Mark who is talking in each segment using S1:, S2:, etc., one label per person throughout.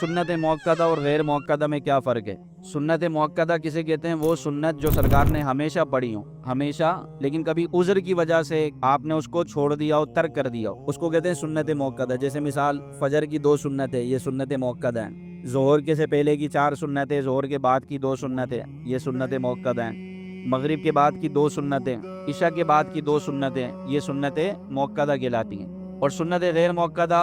S1: سنت موقدہ اور غیر موقدہ میں کیا فرق ہے؟ سنت موقدہ کسے کہتے ہیں؟ وہ سنت جو سرکار نے ہمیشہ پڑھی ہو، ہمیشہ، لیکن کبھی عذر کی وجہ سے آپ نے اس کو چھوڑ دیا ہو، ترک کر دیا ہو، اس کو کہتے ہیں سنت موقدہ۔ جیسے مثال فجر کی 2 سنت ہے، یہ سنت موقدہ ہیں۔ ظہر کے سے پہلے کی 4 سنتیں، ظہر کے بعد کی 2 سنتیں، یہ سنت موقدہ ہیں۔ مغرب کے بعد کی 2 سنتیں، عشاء کے بعد کی 2 سنتیں، یہ سنت موقدہ کہلاتی ہیں۔ اور سنت غیر موقدہ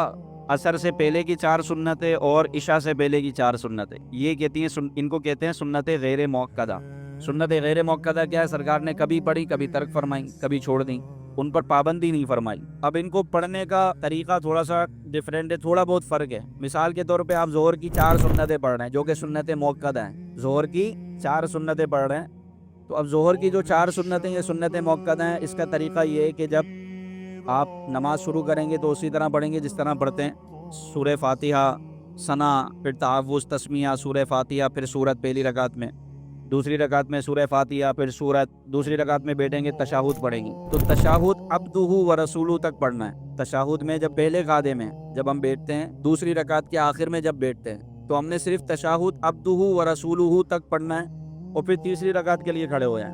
S1: عصر سے پہلے کی 4 سنتیں اور عشاء سے پہلے کی 4 سنتیں، یہ کہتی ہیں ان کو کہتے ہیں سنت غیر موقدہ۔ سنت غیر موقدہ کیا ہے؟ سرکار نے کبھی پڑھی، کبھی ترک فرمائی، کبھی چھوڑ دیں، ان پر پابندی نہیں فرمائی۔ اب ان کو پڑھنے کا طریقہ تھوڑا سا ڈیفرنٹ ہے، تھوڑا بہت فرق ہے۔ مثال کے طور پہ آپ ظہر کی 4 سنتیں پڑھ رہے ہیں جو کہ سنت موقدہ ہیں، ظہر کی 4 سنتیں پڑھ رہے ہیں، تو اب ظہر کی جو 4 سنتیں یہ سنت موقدہ ہیں۔ اس کا طریقہ یہ ہے کہ جب آپ نماز شروع کریں گے تو اسی طرح پڑھیں گے جس طرح پڑھتے ہیں، سورہ فاتحہ، ثنا، پھر تعوذ، تسمیہ، سورہ فاتحہ، پھر سورت پہلی رکعت میں، دوسری رکعت میں سورہ فاتحہ، پھر سورت، دوسری رکعت میں بیٹھیں گے تشہد پڑھیں گے۔ تو تشہد عبدہ و رسولہ تک پڑھنا ہے۔ تشہد میں جب پہلے قاعدے میں جب ہم بیٹھتے ہیں، دوسری رکعت کے آخر میں جب بیٹھتے ہیں، تو ہم نے صرف تشہد عبدہ و رسولہ تک پڑھنا ہے، اور پھر تیسری رکعت کے لیے کھڑے ہو جائیں،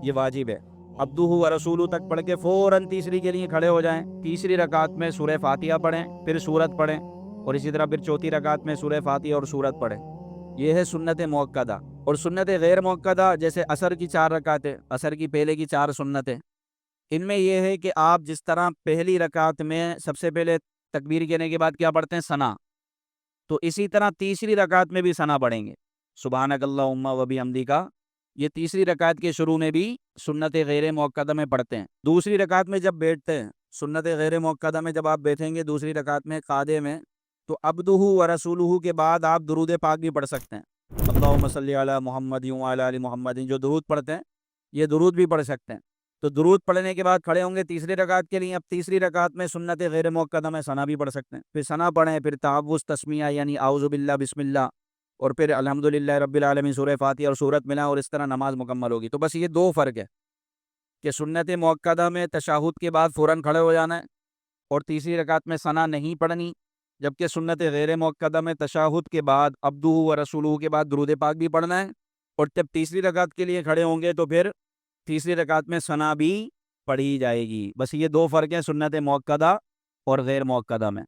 S1: یہ واجب ہے۔ عبدہ و رسولہ تک پڑھ کے فوراً تیسری کے لیے کھڑے ہو جائیں۔ تیسری رکعت میں سورہ فاتحہ پڑھیں، پھر سورت پڑھیں، اور اسی طرح پھر چوتھی رکعت میں سورہ فاتحہ اور سورت پڑھیں۔ یہ ہے سنت موقدہ۔ اور سنت غیر موقدہ جیسے عصر کی 4 رکعتیں، عصر کی پہلے کی 4 سنتیں، ان میں یہ ہے کہ آپ جس طرح پہلی رکعت میں سب سے پہلے تکبیر کہنے کے بعد کیا پڑھتے ہیں؟ ثنا، تو اسی طرح تیسری رکعت میں بھی ثنا پڑھیں گے، سبحانک اللہم و بحمدک۔ یہ تیسری رکعت کے شروع میں بھی سنت غیر موقدہ میں پڑھتے ہیں۔ دوسری رکعت میں جب بیٹھتے ہیں، سنت غیر موقدہ میں جب آپ بیٹھیں گے دوسری رکعت میں قاعدے میں، تو عبدہ و رسولہ کے بعد آپ درود پاک بھی پڑھ سکتے ہیں، اللہم صلی علی محمد وعلی آل محمد، جو درود پڑھتے ہیں یہ درود بھی پڑھ سکتے ہیں۔ تو درود پڑھنے کے بعد کھڑے ہوں گے تیسری رکعت کے لیے۔ اب تیسری رکعت میں سنت غیر موقدہ میں ثنا بھی پڑھ سکتے ہیں، پھر ثنا پڑھیں، پھر تعوذ، تسمیہ یعنی اعوذ باللہ، بسم اللہ، اور پھر الحمدللہ رب العالمین، سورہ فاتحہ اور سورت ملا، اور اس طرح نماز مکمل ہوگی۔ تو بس یہ 2 فرق ہے کہ سنت موقدہ میں تشہد کے بعد فوراً کھڑے ہو جانا ہے اور تیسری رکعت میں ثنا نہیں پڑھنی، جبکہ سنت غیر موقدہ میں تشہد کے بعد عبدہ و رسولہ کے بعد درود پاک بھی پڑھنا ہے، اور جب تیسری رکعت کے لیے کھڑے ہوں گے تو پھر تیسری رکعت میں ثنا بھی پڑھی جائے گی۔ بس یہ 2 فرق ہیں سنت موقدہ اور غیر موقدہ میں۔